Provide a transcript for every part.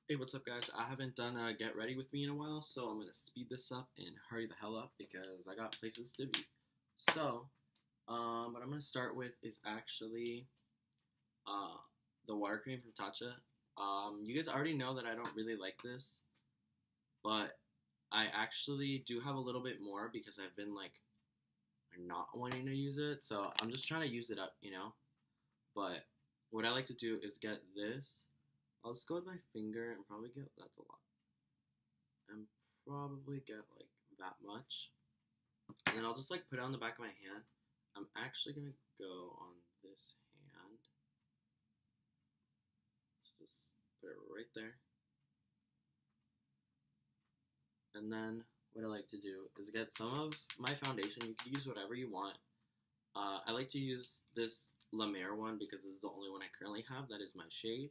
Hey, what's up, guys? I haven't done a get ready with me in a while, so I'm gonna speed this up and hurry the hell up because I got places to be. So, what I'm gonna start with is actually uh, the water cream from Tatcha. You guys already know that I don't really like this, but I actually do have a little bit more because I've been like not wanting to use it, so I'm just trying to use it up. But what I like to do is get this. I'll just go with my finger and probably get, that's a lot, and probably get like that much. And then I'll just like put it on the back of my hand. I'm actually gonna go on this hand. Let's just put it right there. And then what I like to do is get some of my foundation. You can use whatever you want. I like to use this La Mer one because this is the only one I currently have that is my shade.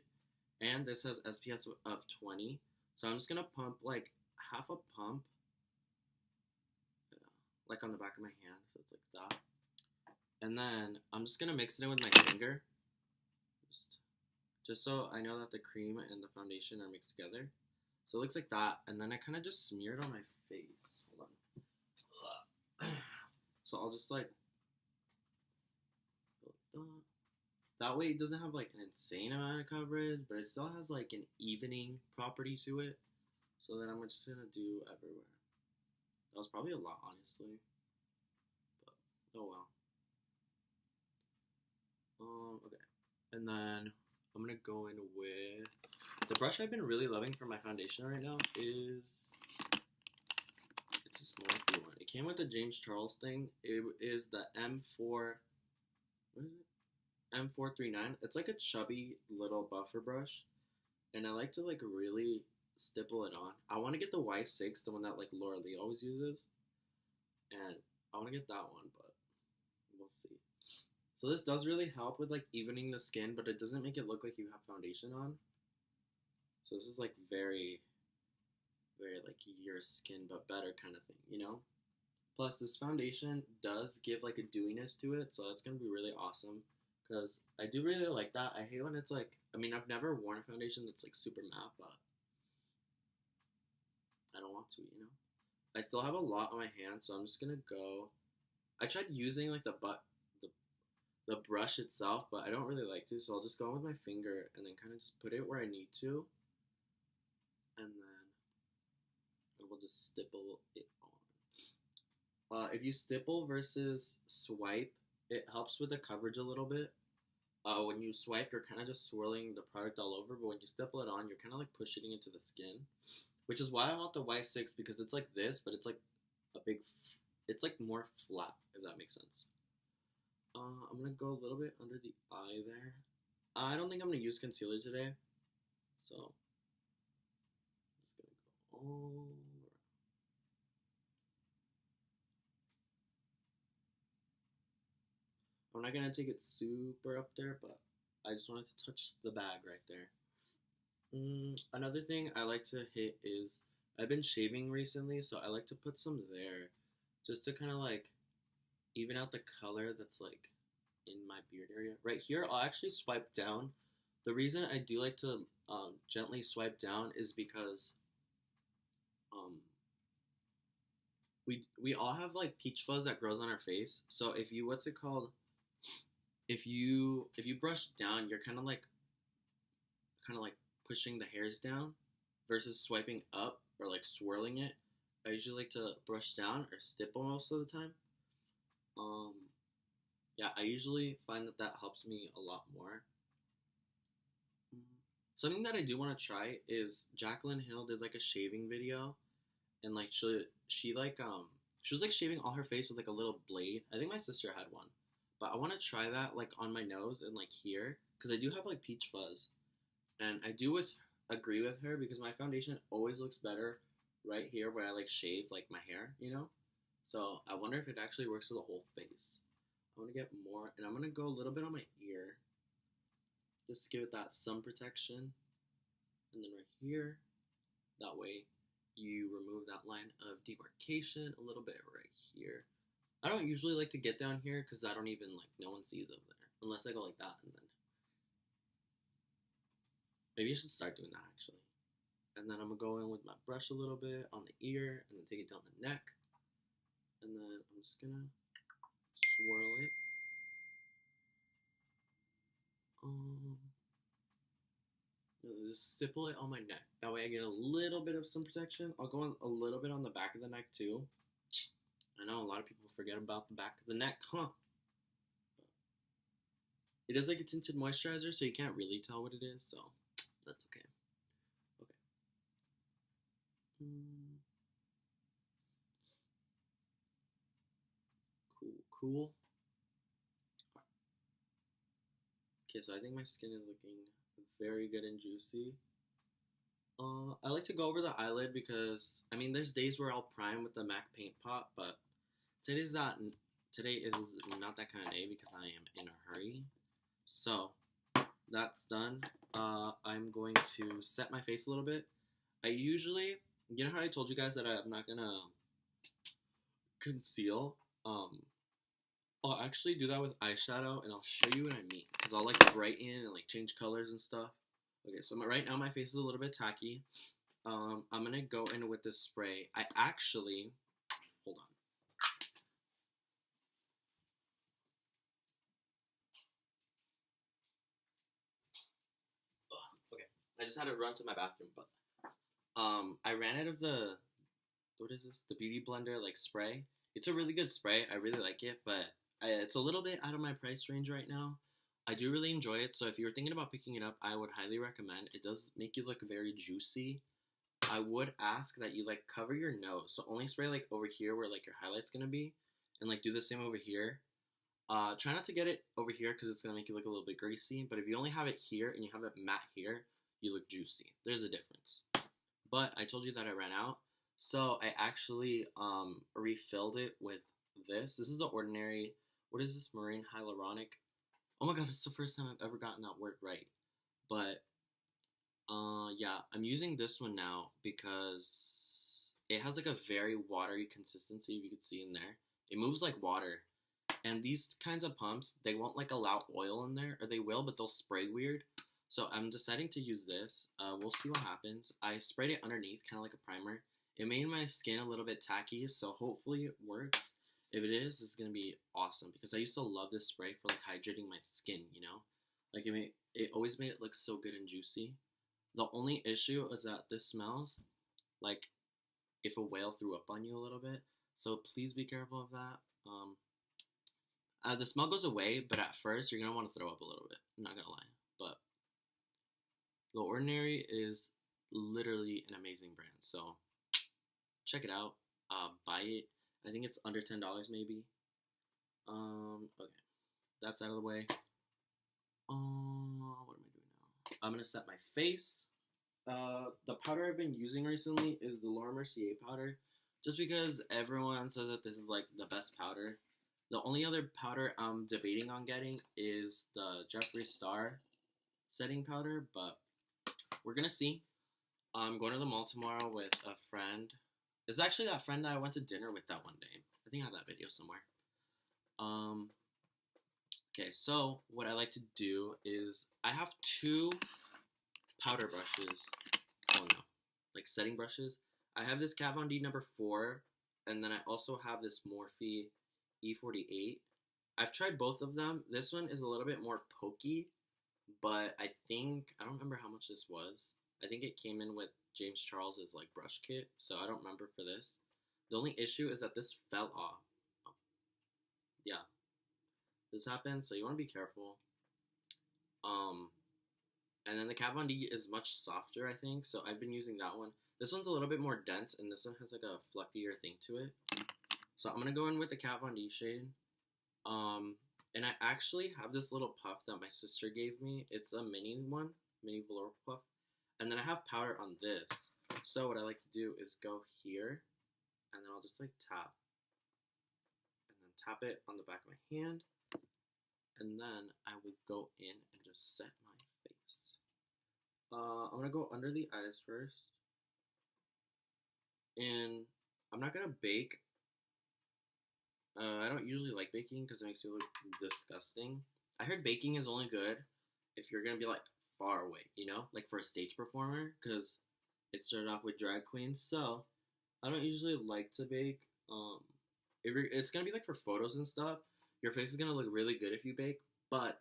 And this has SPF of 20. So I'm just going to pump like half a pump, like on the back of my hand. So it's like that. And then I'm just going to mix it in with my finger. Just so I know that the cream and the foundation are mixed together. So it looks like that. And then I kind of just smear it on my face. Hold on. So I'll just like, that way it doesn't have like an insane amount of coverage, but it still has like an evening property to it. So then I'm just gonna do everywhere. That was probably a lot, honestly. But oh well. Okay. And then I'm gonna go in with the brush I've been really loving for my foundation right now is, it's a small one. It came with the James Charles thing. It is the M4. What is it? M439. It's like a chubby little buffer brush, and I like to like really stipple it on. I want to get the Y6, the one that like Laura Lee always uses, and I want to get that one, but we'll see. So this does really help with like evening the skin, but it doesn't make it look like you have foundation on. So this is like very, very like your skin but better kind of thing. Plus this foundation does give like a dewiness to it, so that's gonna be really awesome. Because I do really like that. I hate when it's like, I mean, I've never worn a foundation that's like super matte, but I don't want to. I still have a lot on my hand, so I'm just gonna go. I tried using like the brush itself, but I don't really like to, so I'll just go with my finger and then kind of just put it where I need to, and then I will just stipple it on. If you stipple versus swipe, it helps with the coverage a little bit. When you swipe, you're kind of just swirling the product all over, but when you stipple it on, you're kind of like pushing it into the skin, which is why I want the Y6, because it's like this, but it's like it's like more flat, if that makes sense. I'm going to go a little bit under the eye there. I don't think I'm going to use concealer today, so I'm just going to go all around. I'm not going to take it super up there, but I just wanted to touch the bag right there. Another thing I like to hit is, I've been shaving recently, so I like to put some there just to kind of like even out the color that's like in my beard area. Right here, I'll actually swipe down. The reason I do like to gently swipe down is because we all have like peach fuzz that grows on our face. So if you, what's it called? If you brush down, you're kind of like pushing the hairs down versus swiping up or like swirling it. I usually like to brush down or stipple most of the time. Yeah, I usually find that helps me a lot more. Something that I do want to try is Jaclyn Hill did like a shaving video, and like she was like shaving all her face with like a little blade. I think my sister had one, but I want to try that like on my nose and like here, because I do have like peach fuzz, and I do agree with her because my foundation always looks better right here where I like shave like my hair. So I wonder if it actually works for the whole face. I want to get more, and I'm going to go a little bit on my ear just to give it that sun protection, and then right here, that way you remove that line of demarcation a little bit right here. I don't usually like to get down here because I don't even like, no one sees over there unless I go like that, and then maybe I should start doing that actually. And then I'm gonna go in with my brush a little bit on the ear, and then take it down the neck, and then I'm just gonna swirl it. Um, just stipple it on my neck. That way I get a little bit of sun protection. I'll go on a little bit on the back of the neck too. I know a lot of people forget about the back of the neck, huh? It is like a tinted moisturizer, so you can't really tell what it is, so that's okay. Okay. Cool, cool. Okay, so I think my skin is looking very good and juicy. I like to go over the eyelid because I mean, there's days where I'll prime with the MAC Paint Pot, but today's not. Today is not that kind of day because I am in a hurry. So that's done. I'm going to set my face a little bit. I usually, you know how I told you guys that I'm not gonna conceal. I'll actually do that with eyeshadow, and I'll show you what I mean. Cause I'll like brighten and like change colors and stuff. Okay, so right now my face is a little bit tacky. I'm gonna go in with this spray. I actually, hold on. Okay, I just had to run to my bathroom, but I ran out of what is this? The Beauty Blender like spray. It's a really good spray. I really like it, but it's a little bit out of my price range right now. I do really enjoy it, so if you're thinking about picking it up, I would highly recommend. It does make you look very juicy. I would ask that you like cover your nose, so only spray like over here where like your highlight's gonna be, and like do the same over here. Try not to get it over here because it's gonna make you look a little bit greasy. But if you only have it here and you have it matte here, you look juicy. There's a difference. But I told you that I ran out, so I actually refilled it with this. This is the Ordinary. What is this? Marine Hyaluronic. Oh my god, this is the first time I've ever gotten that word right. But yeah, I'm using this one now because it has like a very watery consistency. If you could see in there, it moves like water. And these kinds of pumps, they won't like allow oil in there, or they will, but they'll spray weird. So I'm deciding to use this. We'll see what happens. I sprayed it underneath, kind of like a primer. It made my skin a little bit tacky, so hopefully it works. If it is, it's gonna be awesome because I used to love this spray for like hydrating my skin. You know, like it always made it look so good and juicy. The only issue is that this smells like if a whale threw up on you a little bit. So please be careful of that. The smell goes away, but at first you're gonna want to throw up a little bit. I'm not gonna lie, but The Ordinary is literally an amazing brand. So check it out. Buy it. I think it's under $10 maybe. Okay, that's out of the way. What am I doing now? I'm gonna set my face. The powder I've been using recently is the Laura Mercier powder, just because everyone says that this is like the best powder. The only other powder I'm debating on getting is the Jeffree Star setting powder, but we're gonna see. I'm going to the mall tomorrow with a friend. It's actually that friend that I went to dinner with that one day. I think I have that video somewhere. Okay, so what I like to do is I have two powder brushes. Oh no, like setting brushes. I have this Kat Von D number 4, and then I also have this Morphe E48. I've tried both of them. This one is a little bit more pokey, but I don't remember how much this was. I think it came in with James Charles's like brush kit, so I don't remember for this. The only issue is that this fell off. Oh. Yeah, this happened, so you want to be careful. And then the Kat Von D is much softer, I think, so I've been using that one. This one's a little bit more dense, and this one has like a fluffier thing to it. So I'm gonna go in with the Kat Von D shade. And I actually have this little puff that my sister gave me. It's a mini one, mini velour puff. And then I have powder on this. So what I like to do is go here, and then I'll just like tap. And then tap it on the back of my hand. And then I will go in and just set my face. I'm gonna go under the eyes first. And I'm not gonna bake. I don't usually like baking because it makes you look disgusting. I heard baking is only good if you're gonna be like far away, you know, like for a stage performer. Because It started off with drag queens, so I don't usually like to bake. It's gonna be like for photos and stuff. Your face is gonna look really good if you bake, but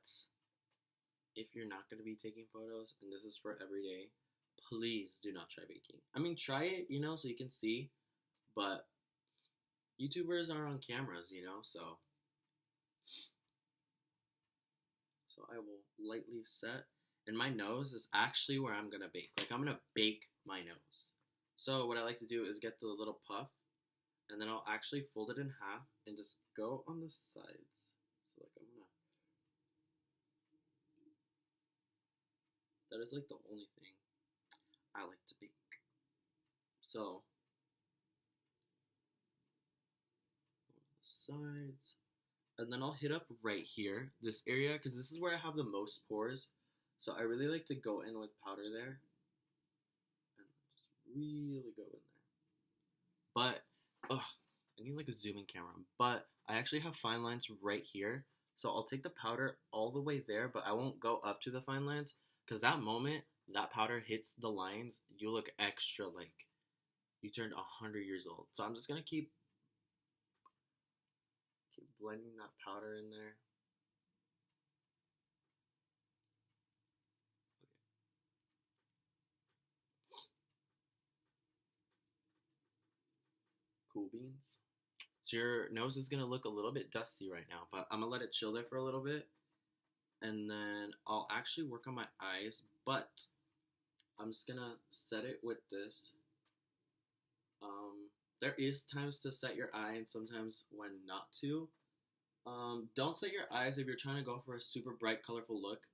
if you're not gonna be taking photos and this is for every day, please do not try baking. I mean, try it, so you can see, but YouTubers are on cameras, so I will lightly set. And my nose is actually where I'm gonna bake. Like I'm gonna bake my nose. So what I like to do is get the little puff, and then I'll actually fold it in half and just go on the sides. So like that is like the only thing I like to bake. So sides, and then I'll hit up right here, this area, because this is where I have the most pores. So I really like to go in with powder there, and just really go in there. But, I need like a zooming camera. But I actually have fine lines right here, so I'll take the powder all the way there, but I won't go up to the fine lines, because that moment that powder hits the lines, you look extra like you turned 100 years old. So I'm just gonna keep blending that powder in there. Cool beans. So your nose is gonna look a little bit dusty right now, but I'm gonna let it chill there for a little bit, and then I'll actually work on my eyes, but I'm just gonna set it with this. There is times to set your eye and sometimes when not to. Don't set your eyes if you're trying to go for a super bright, colorful look.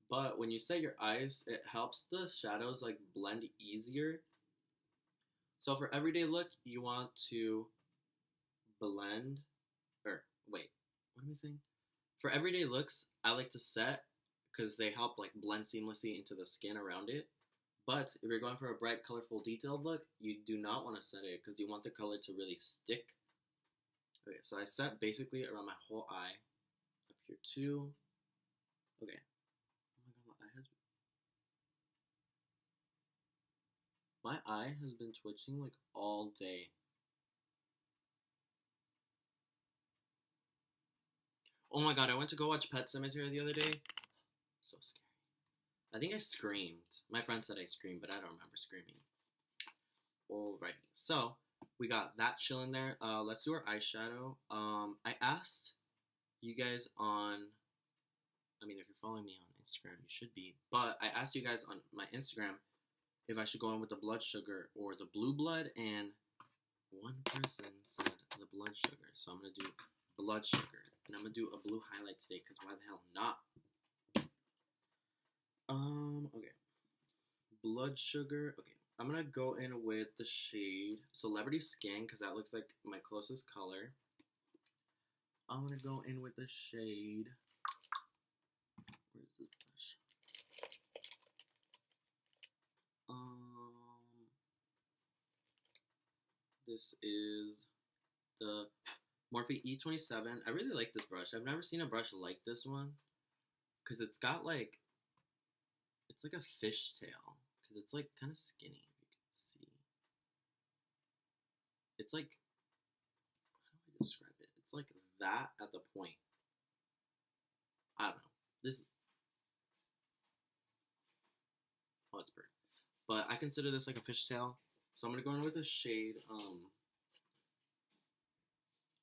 But when you set your eyes, it helps the shadows like blend easier. So for everyday look, you want to blend, or wait, what am I saying? For everyday looks, I like to set because they help like blend seamlessly into the skin around it. But if you're going for a bright, colorful, detailed look, you do not want to set it because you want the color to really stick. Okay, so I set basically around my whole eye, up here too. Okay. Oh my god, my eye has been twitching like all day. Oh my god, I went to go watch Pet Sematary the other day. So scary. I think I screamed. My friend said I screamed, but I don't remember screaming. Alrighty, so we got that chilling there. Let's do our eyeshadow. I asked you guys on, I mean, if you're following me on Instagram, you should be, but I asked you guys on my Instagram if I should go in with the blood sugar or the blue blood, and one person said the blood sugar, so I'm gonna do blood sugar, and I'm gonna do a blue highlight today, because why the hell not? Okay. Blood sugar. Okay, I'm gonna go in with the shade Celebrity Skin, because that looks like my closest color. I'm gonna go in with the shade. Where's the brush? This is the Morphe E27. I really like this brush. I've never seen a brush like this one, because it's got like, it's like a fishtail, because it's like kind of skinny, if you can see. It's like, how do I describe it? It's like that at the point. I don't know. This, oh, it's bird. But I consider this like a fishtail. So I'm gonna go in with a shade.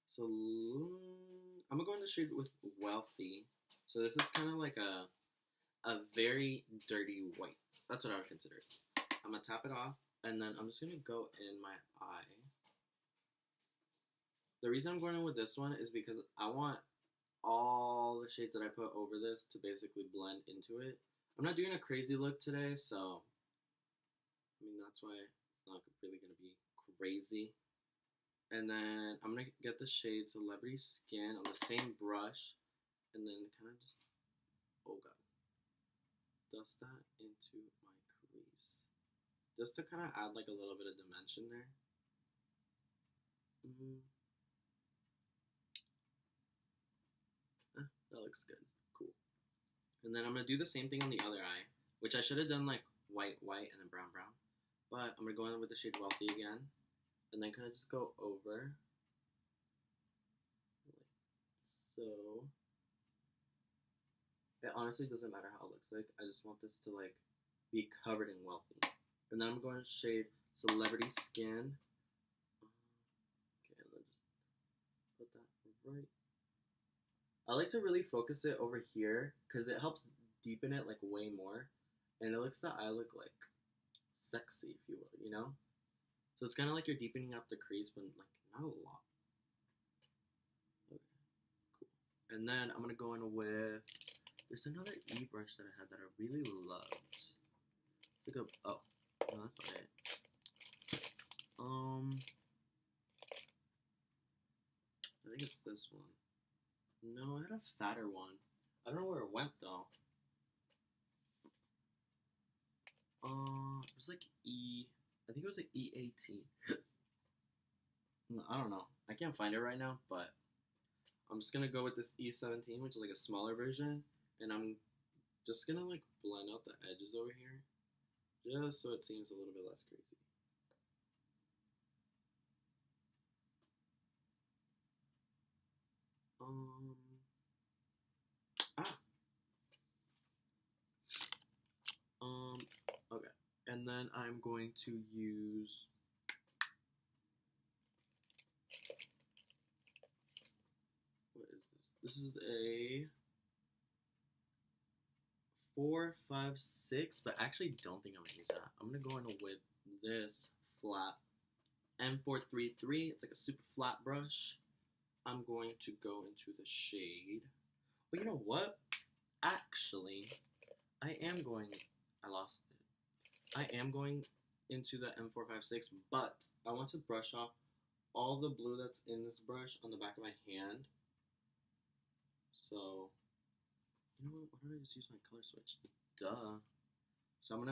So I'm gonna go in the shade with Wealthy. So this is kind of like a very dirty white. That's what I would consider it. I'm gonna tap it off, and then I'm just gonna go in my eye. The reason I'm going in with this one is because I want all the shades that I put over this to basically blend into it. I'm not doing a crazy look today, so I mean that's why it's not really gonna be crazy. And then I'm gonna get the shade Celebrity Skin on the same brush, and then kind of just, oh god, dust that into my crease, just to kind of add like a little bit of dimension there. That looks good. Cool. And then I'm gonna do the same thing on the other eye, which I should have done like white, white, and then brown, brown. But I'm going to go in with the shade Wealthy again. And then kind of just go over. Like so. It honestly doesn't matter how it looks like. I just want this to like be covered in Wealthy. And then I'm going to shade Celebrity Skin. Okay, let's just put that right. I like to really focus it over here because it helps deepen it like way more. And it looks that I look like sexy, if you will, you know? So it's kind of like you're deepening up the crease, but like not a lot. Okay, cool. And then I'm going to go in with, there's another E brush that I had that I really loved. It's like a, oh, no, that's not it. I think it's this one. No, I had a fatter one. I don't know where it went though. It was like E. I think it was like E18. I don't know. I can't find it right now, but I'm just gonna go with this E17, which is like a smaller version, and I'm just gonna like blend out the edges over here, just so it seems a little bit less crazy. Okay, and then I'm going to use what is this? This is a 456, but I actually don't think I'm gonna use that. I'm gonna go in with this flat M433. It's like a super flat brush. I'm going to go into the shade. But you know what? Actually, I lost it. I am going into the M456, but I want to brush off all the blue that's in this brush on the back of my hand. So, you know what? Why don't I just use my color switch? Duh. So I'm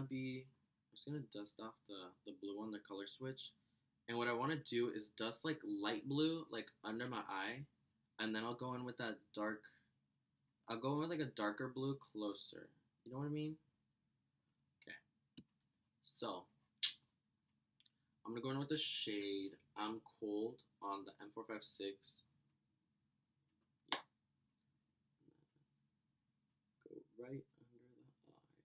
just gonna dust off the blue on the color switch. And what I want to do is dust like light blue, like under my eye, and then I'll go in with that dark. I'll go in with like a darker blue closer. You know what I mean? Okay. So I'm gonna go in with the shade I'm Cold on the M456. Yeah. Go right under the eye.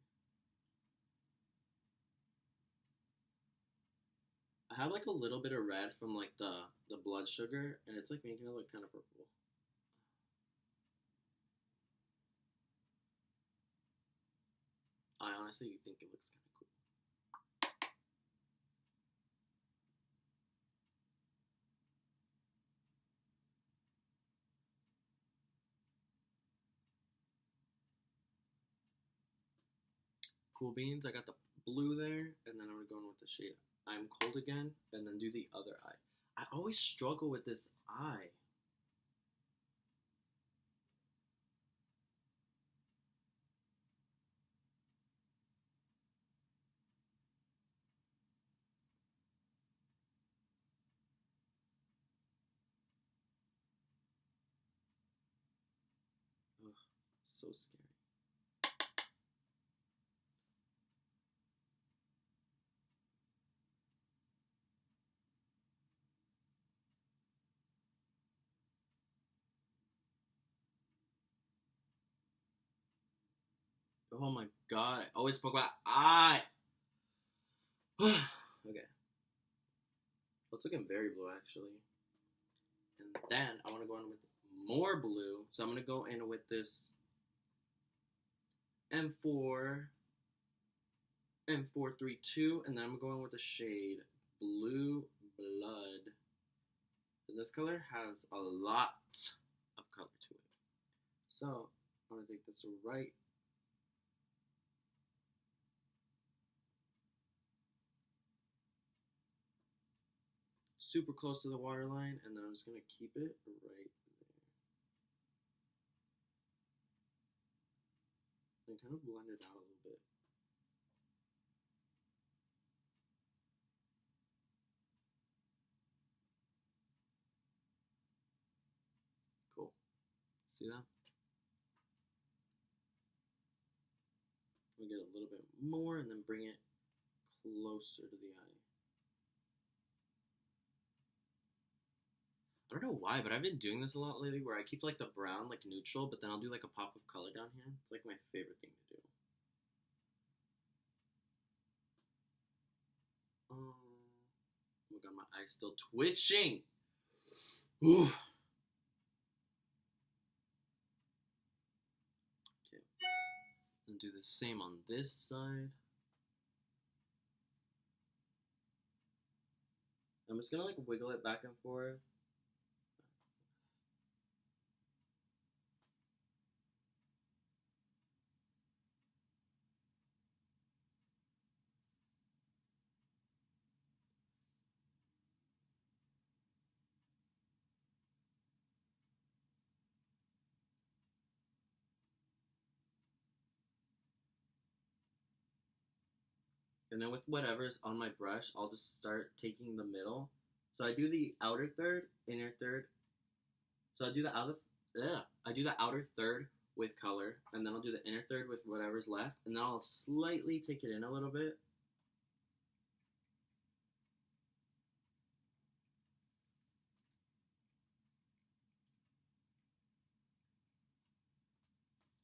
I have like a little bit of red from like the blood sugar, and it's like making it look kind of purple. I honestly think it looks kind of cool. Cool beans. I got the blue there, and then I'm gonna go in with the shade I'm Cold again, and then do the other eye. I always struggle with this eye. Ugh, so scary. Oh my god, I always spoke about eye. Okay. It's looking very blue actually. And then I want to go in with more blue. So I'm going to go in with this M4, M432, and then I'm going with the shade Blue Blood. And this color has a lot of color to it. So I'm going to take this right super close to the waterline, and then I'm just going to keep it right there. And kind of blend it out a little bit. Cool. See that? We'll get a little bit more and then bring it closer to the eye. I don't know why, but I've been doing this a lot lately where I keep like the brown like neutral, but then I'll do like a pop of color down here. It's like my favorite thing to do. Oh my god, my eye's still twitching. Ooh. Okay. And do the same on this side. I'm just gonna like wiggle it back and forth. And then with whatever's on my brush, I'll just start taking the middle. So I do the outer third, inner third. So I do the outer third with color, and then I'll do the inner third with whatever's left, and then I'll slightly take it in a little bit.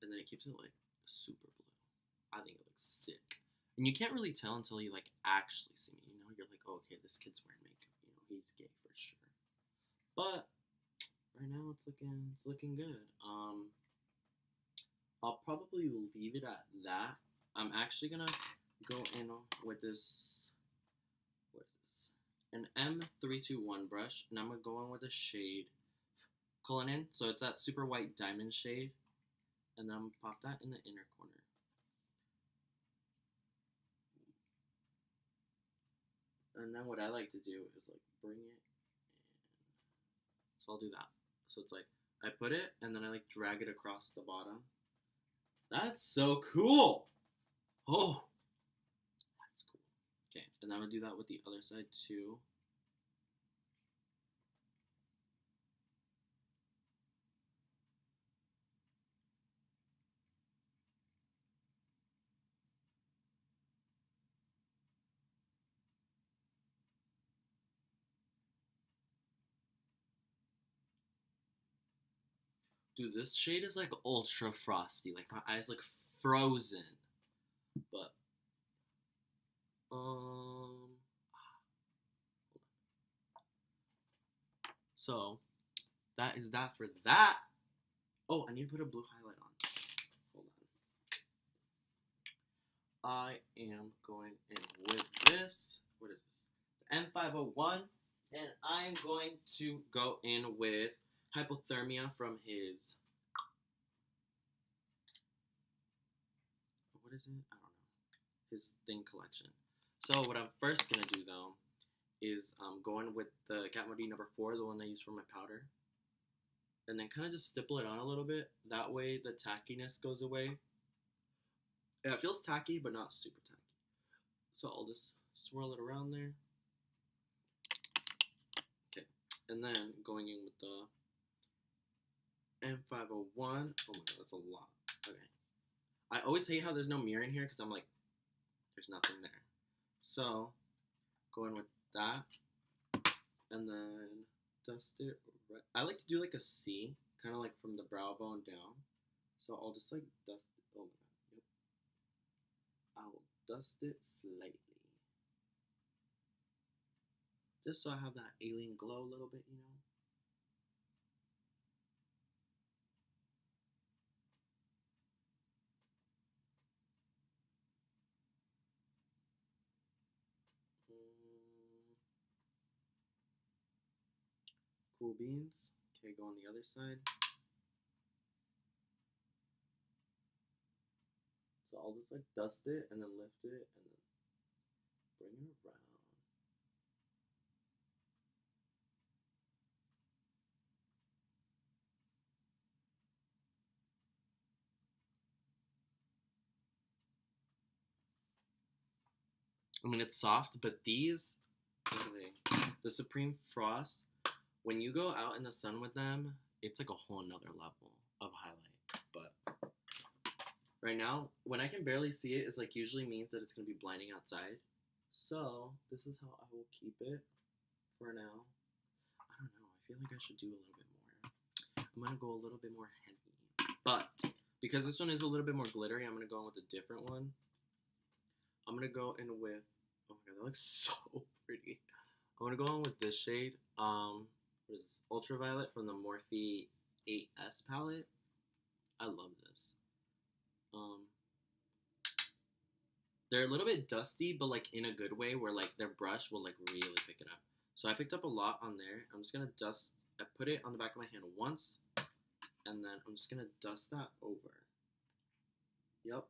And then it keeps it like super blue. I think it looks sick. And you can't really tell until you like actually see me. You know, you're like, oh, okay, this kid's wearing makeup. You know, he's gay for sure. But right now it's looking good. I'll probably leave it at that. I'm actually gonna go in with this. What is this? An M321 brush, and I'm gonna go in with the shade Cullinan. So it's that super white diamond shade, and then I'm gonna pop that in the inner corner. And then what I like to do is like bring it in. So I'll do that. So it's like I put it and then I like drag it across the bottom. That's so cool. Oh, that's cool. Okay, and then I'm gonna do that with the other side too. Dude, this shade is like ultra frosty. Like my eyes look frozen. But so that is that for that. Oh, I need to put a blue highlight on. Hold on. I am going in with this. What is this? M501. And I'm going to go in with Hypothermia from his. What is it? I don't know. His thing collection. So what I'm first gonna do though is going with the Kat Von D number 4, the one I use for my powder, and then kind of just stipple it on a little bit. That way the tackiness goes away. Yeah, it feels tacky, but not super tacky. So I'll just swirl it around there. Okay, and then going in with the M501. Oh my god, that's a lot. Okay. I always hate how there's no mirror in here because I'm like, there's nothing there. So, going with that, and then dust it. Right. I like to do like a C, kind of like from the brow bone down. So I'll just like dust it. Oh my god. Yep. I'll dust it slightly. Just so I have that alien glow a little bit, you know? Cool beans. Okay, go on the other side. So I'll just like dust it and then lift it and then bring it around. I mean, it's soft, but these, the Supreme Frost, when you go out in the sun with them, it's like a whole nother level of highlight. But right now, when I can barely see it, it's like usually means that it's going to be blinding outside. So this is how I will keep it for now. I don't know. I feel like I should do a little bit more. I'm gonna go a little bit more heavy, but because this one is a little bit more glittery, I'm gonna go in with a different one. I'm gonna go in with. Oh my god, that looks so pretty. I'm gonna go in with this shade. What is this? Ultraviolet from the Morphe 8S palette. I love this. They're a little bit dusty, but like in a good way, where like their brush will like really pick it up. So I picked up a lot on there. I'm just gonna dust. I put it on the back of my hand once, and then I'm just gonna dust that over. Yep,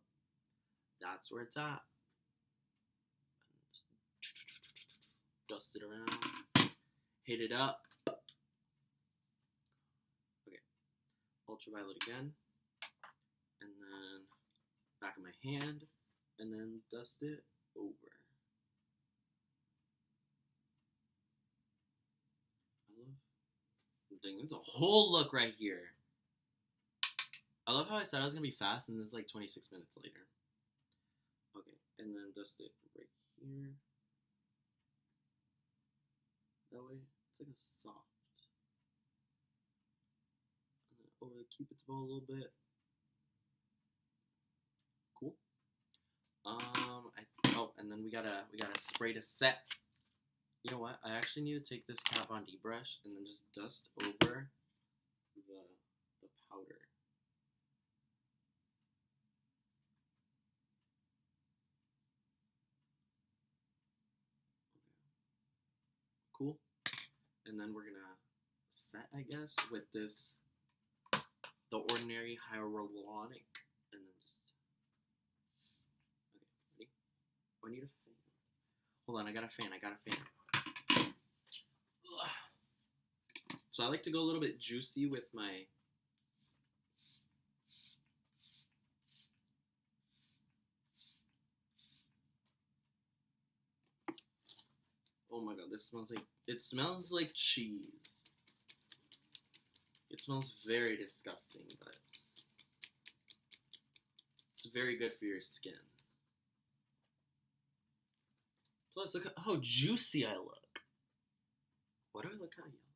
that's where it's at. Just dust it around, hit it up. Okay, ultraviolet again, and then back of my hand, and then dust it over. There's a whole look right here. I love how I said I was gonna be fast, and this is like 26 minutes later. Okay, and then dust it right here. That way, it's like a soft. And then over the cupid's bow a little bit. Cool. And then we gotta spray to set. You know what? I actually need to take this Kat Von D brush and then just dust over the powder. Cool. And then we're gonna set, I guess, with this The Ordinary Hyaluronic, and then just okay. Ready? Oh, I need a fan. Hold on, I got a fan. So I like to go a little bit juicy with my. Oh my god, this smells like. It smells like cheese. It smells very disgusting, but it's very good for your skin. Plus, look how juicy I look. Why do I look kind of yellow?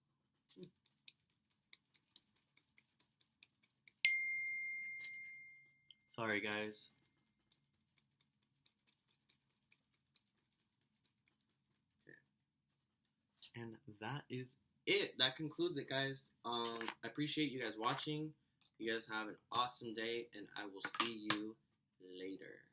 Sorry, guys. Okay. And that is it. That concludes it, guys. I appreciate you guys watching. You guys have an awesome day, and I will see you later.